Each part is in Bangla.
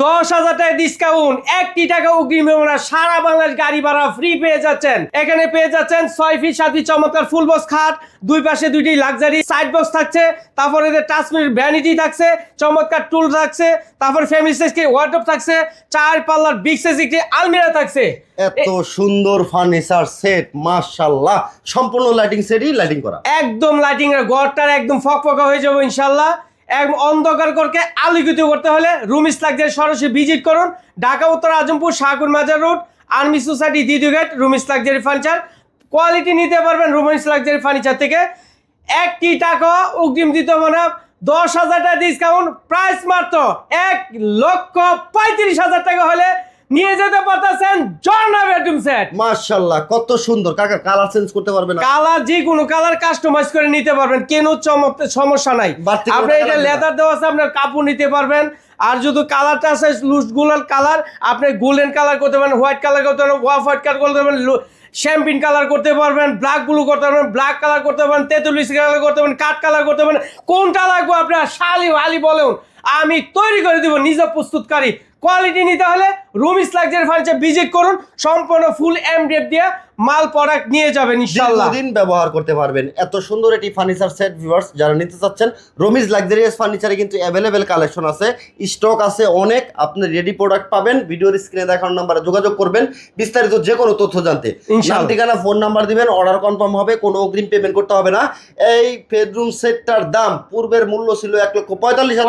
10,000 টাকা ডিসকাউন্ট, 1 টাকা অগ্রিম এবং সারা বাংলাদেশ গাড়ি ভাড়া ফ্রি পেয়ে যাচ্ছেন। এখানে পেয়ে যাচ্ছেন 6 ফিট 7 ফিট চমৎকার ফুল বক্স খাট, দুই পাশে দুইটি লাক্সারি সাইড বক্স থাকছে, তারপরে টাচমির ভ্যানিটি থাকছে, চমৎকার টুল থাকছে, তারপর ফ্যামিলি সাইজ ওয়ার্ডরোব থাকছে, 4 পাল্লার বিগ সাইজ একটি আলমিরা থাকছে। এত সুন্দর ফার্নিচার সেট, মাশাআল্লাহ, সম্পূর্ণ লাইটিং সেটই লাইটিং করা, একদম লাইটিং এর ঘরটার একদম ফকফকা হয়ে যাবে ইনশাআল্লাহ। একদম অন্ধকার করকে আলোকিত করতে হলে রুমিস লাক্সারি সরাসরি ভিজিট করুন। ঢাকা উত্তর আজমপুর শাহকুর মাজার রোড, আর্মি সোসাইটি দ্বিতীয় গেট, রুমিস লাক্সারি ফার্নিচার। কোয়ালিটি নিতে পারবেন রুমিস লাক্সারি ফার্নিচার থেকে। 1 টাকা অগ্রিম দিতে হবে না, 10,000 টাকা ডিসকাউন্ট, প্রাইস মাত্র 1,35,000 টাকা হলে নিয়ে যেতে পারতেছেন ঝর্ণা বেডরুম সেট। মাশাআল্লাহ, কত সুন্দর। কাকা কালার চেঞ্জ করতে পারবেন না? কালার যে কোনো কালার কাস্টমাইজ করে নিতে পারবেন, কেন সমস্যা নাই। বাড়তি কোনো আপনি এটা colour লেদার দেওয়া আছে, আপনার কাপড় নিতে পারবেন। আর যদি কালারটা আছে লুজ গোলাল কালার, আপনি গোল্ডেন কালার করতে পারেন, হোয়াইট কালার করতে পারেন, অফ হোয়াইট কালার করতে পারেন, শ্যাম্পিন কালার করতে পারবেন, ব্ল্যাক ব্লু করতে পারবেন, ব্ল্যাক কালার করতে পারেন, তেঁতুলিশ কালার করতে পারেন, কাঠ কালার করতে পারেন। কোনটা লাগবে আপনার শালি আলি বলুন, আমি তৈরি করে দিব, নিজে প্রস্তুতকারী। কোয়ালিটি নিতে হলে রুমিস লাক্সারি ফার্নিচার ভিজিট করুন, সম্পূর্ণ ফুল এমডিএফ দিয়ে মাল প্রোডাক্ট নিয়ে যাবেন ইনশাআল্লাহ। দীর্ঘদিন ব্যবহার করতে পারবেন এত সুন্দর একটি ফার্নিচার সেট। ভিউয়ার্স যারা নিতে চাচ্ছেন, রমিজ লাক্সারিয়াস ফার্নিচারে কিন্তু অ্যাভেলেবেল কালেকশন আছে, স্টক আছে অনেক, আপনি রেডি প্রোডাক্ট পাবেন। ভিডিওর স্ক্রিনে দেখানো নাম্বারে যোগাযোগ করবেন বিস্তারিত যে কোনো তথ্য জানতে। নাম ঠিকানা ফোন নাম্বার দিবেন, অর্ডার কনফার্ম হবে, কোনো অগ্রিম পেমেন্ট করতে হবে না। এই বেডরুম সেটটার দাম পূর্বের মূল্য ছিল 1,45,000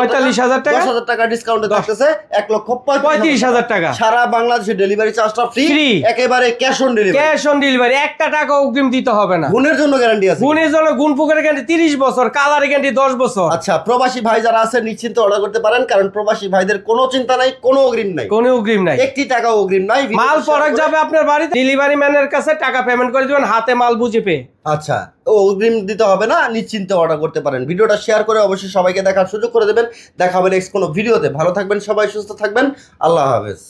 টাকা, 10,000 টাকা ডিসকাউন্টে থাকতেছে 1,35,000 টাকা। সারা বাংলাদেশে ডেলিভারি চার্জটা ফ্রি, একেবারে cash on delivery. Cash on delivery, 1 টাকা অগ্রিম দিতে হবে না। গুণের জন্য গ্যারান্টি আছে, গুণের জন্য গুণ পোকার গ্যারান্টি 30 বছর, কালার গ্যারান্টি 10 বছর। আচ্ছা, প্রবাসী ভাই যারা আছে নিশ্চিন্তে অর্ডার করতে পারেন, কারণ প্রবাসী ভাইদের কোনো চিন্তা নাই, কোনো অগ্রিম নাই, কোনো অগ্রিম নাই, 1 টাকা অগ্রিম নাই। মাল প্রোডাক্ট যাবে আপনার বাড়িতে, ডেলিভারি ম্যানের কাছে টাকা পেমেন্ট করে দিবেন, হাতে মাল বুঝে পেয়ে। আচ্ছা, অগ্রিম দিতে হবে না, নিশ্চিন্তে অর্ডার করতে পারেন। ভিডিওটা শেয়ার করে অবশ্যই সবাইকে দেখার সুযোগ করে দেবেন। দেখা হবে নেক্সট কোনো ভিডিওতে। ভালো থাকবেন সবাই, সুস্থ থাকবেন, আল্লাহ হাফেজ।